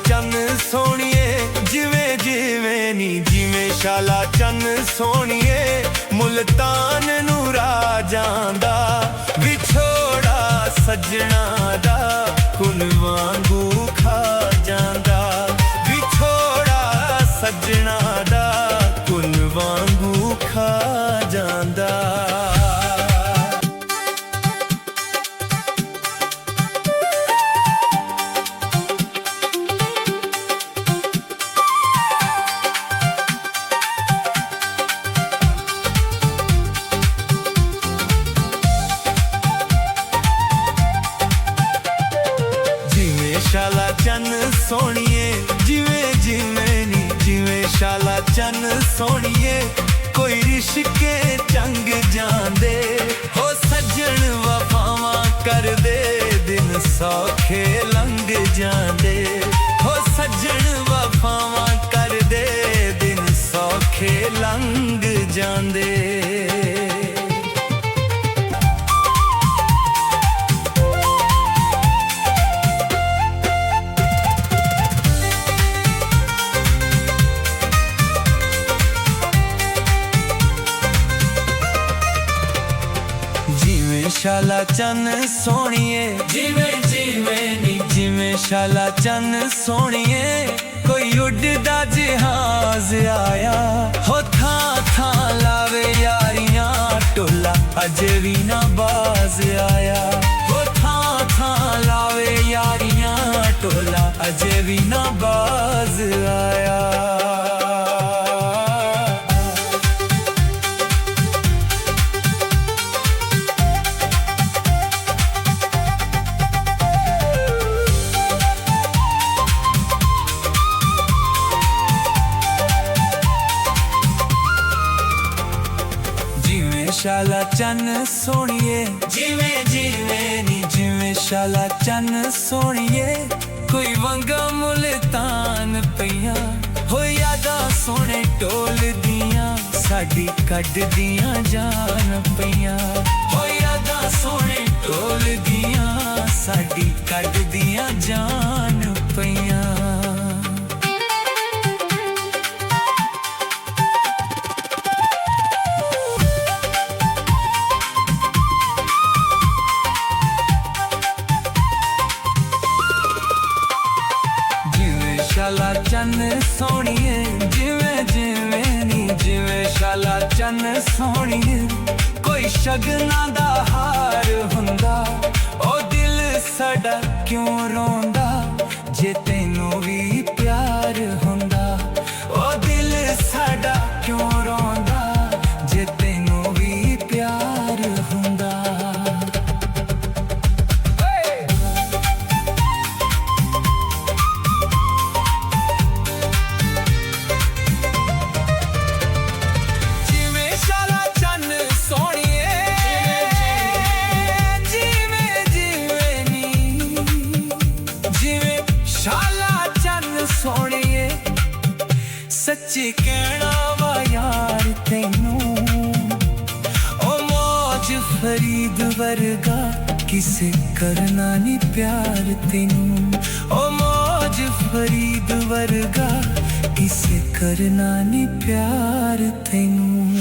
ਚੰਨ ਸੋਹਣੀਏ ਜਿਵੇਂ ਜਿਵੇਂ ਨੀ ਜਿਵੇਂ ਸ਼ਾਲਾ ਚੰਨ ਸੋਹਣੀਏ ਮੁਲਤਾਨ ਨੂੰ ਰਾਜਾਂ ਦਾ ਵਿਛੋੜਾ ਸੱਜਣਾ ਦਾ ਖੂਨ ਵਾਂਗੂ ਖਾ ਜਾਂਦਾ ਵਿਛੋੜਾ ਸੱਜਣਾ ਦਾ ਖੂਨ ਵਾਂਗੂ ਖਾ ਜਾਂਦਾ ਸ਼ਾਲਾ ਚੰਨ ਸੋਹਣੀਏ ਜਿਵੇਂ ਜਿਵੇਂ ਨੀ ਜਿਵੇਂ ਸ਼ਾਲਾ ਚੰਨ ਸੋਹਣੀਏ ਕੋਈ ਰਿਸ਼ਕੇ ਚੰਗ ਜਾਂਦੇ ਹੋ ਸੱਜਣ ਵਫਾਵਾਂ ਕਰਦੇ ਦਿਨ ਸੌਖੇ ਲੰਘ ਜਾਂਦੇ ਹੋ ਸੱਜਣ ਵਫਾਵਾਂ ਕਰਦੇ ਦਿਨ ਸੌਖੇ ਲੰਘ ਜਾਂਦੇ ਸ਼ਾਲਾ ਚੰਨ ਸੋਹਣੀਏ ਜਿਵੇਂ ਜਿਵੇਂ ਨੀ ਜਿਵੇਂ ਸ਼ਾਲਾ ਚੰਨ ਸੋਹਣੀਏ ਕੋਈ ਉੱਡਦਾ ਜਹਾਜ਼ ਆਇਆ ਹੋ ਥਾਂ ਥਾਂ ਲਾਵੇ ਯਾਰੀਆਂ ਟੋਲਾ ਅਜੇ ਵੀ ਨਾ ਬਾਜ਼ ਆਇਆ ਹੋ ਥਾਂ ਥਾਂ ਲਾਵੇ ਯਾਰੀਆਂ ਟੋਲਾ ਅਜੇ ਵੀ ਨਾ ਬਾਜ਼ ਆਇਆ ਸ਼ਾਲਾ ਚੰਨ ਸੋਹਣੀਏ ਜਿਵੇਂ ਜਿਵੇਂ ਨੀ ਜਿਵੇਂ ਸ਼ਾਲਾ ਚੰਨ ਸੋਹਣੀਏ ਕੋਈ ਵੰਗਾ ਮੁਲਤਾਨ ਪਈਆਂ ਹੋ ਯਾਦਾਂ ਸੋਹਣੇ ਟੋਲਦੀਆਂ ਸਾਡੀ ਕੱਢਦੀਆਂ ਜਾਨ ਪਈਆਂ ਹੋ ਯਾਦਾਂ ਸੋਹਣੇ ਟੋਲਦੀਆਂ ਸਾਡੀ ਕੱਢਦੀਆਂ ਜਾਨ ਪਈਆਂ ਸ਼ਾਲਾ ਚੰਨ ਸੋਹਣੀਏ ਜਿਵੇਂ ਜਿਵੇਂ ਨੀ ਜਿਵੇਂ ਸ਼ਾਲਾ ਚੰਨ ਸੋਹਣੀਏ ਕੋਈ ਸ਼ਗਨਾਂ ਦਾ ਹਾਰ ਹੁੰਦਾ ਉਹ ਦਿਲ ਸਾਡਾ ਕਿਉਂ ਰੋਂਦਾ ਜੇ ਤੈਨੂੰ ਵੀ ਪਿਆਰ ਹੁੰਦਾ ਉਹ ਦਿਲ ਸਾਡਾ ਕਿਉਂ ਰੋਂਦਾ ਜੇ ਤੈਨੂੰ ਵੀ ਪਿਆਰ ਹੁੰਦਾ ਸੋਹਣੀਏ ਸੱਚੀ ਕਹਿਣਾ ਵਾ ਯਾਰ ਤੈਨੂੰ ਓ ਮੌਜ ਫਰੀਦ ਵਰਗਾ ਕਿਸੇ ਕਰਨਾ ਨੀ ਪਿਆਰ ਤੈਨੂੰ ਓ ਮੌਜ ਫਰੀਦ ਵਰਗਾ ਕਿਸੇ ਕਰਨਾ ਨੀ ਪਿਆਰ ਤੈਨੂੰ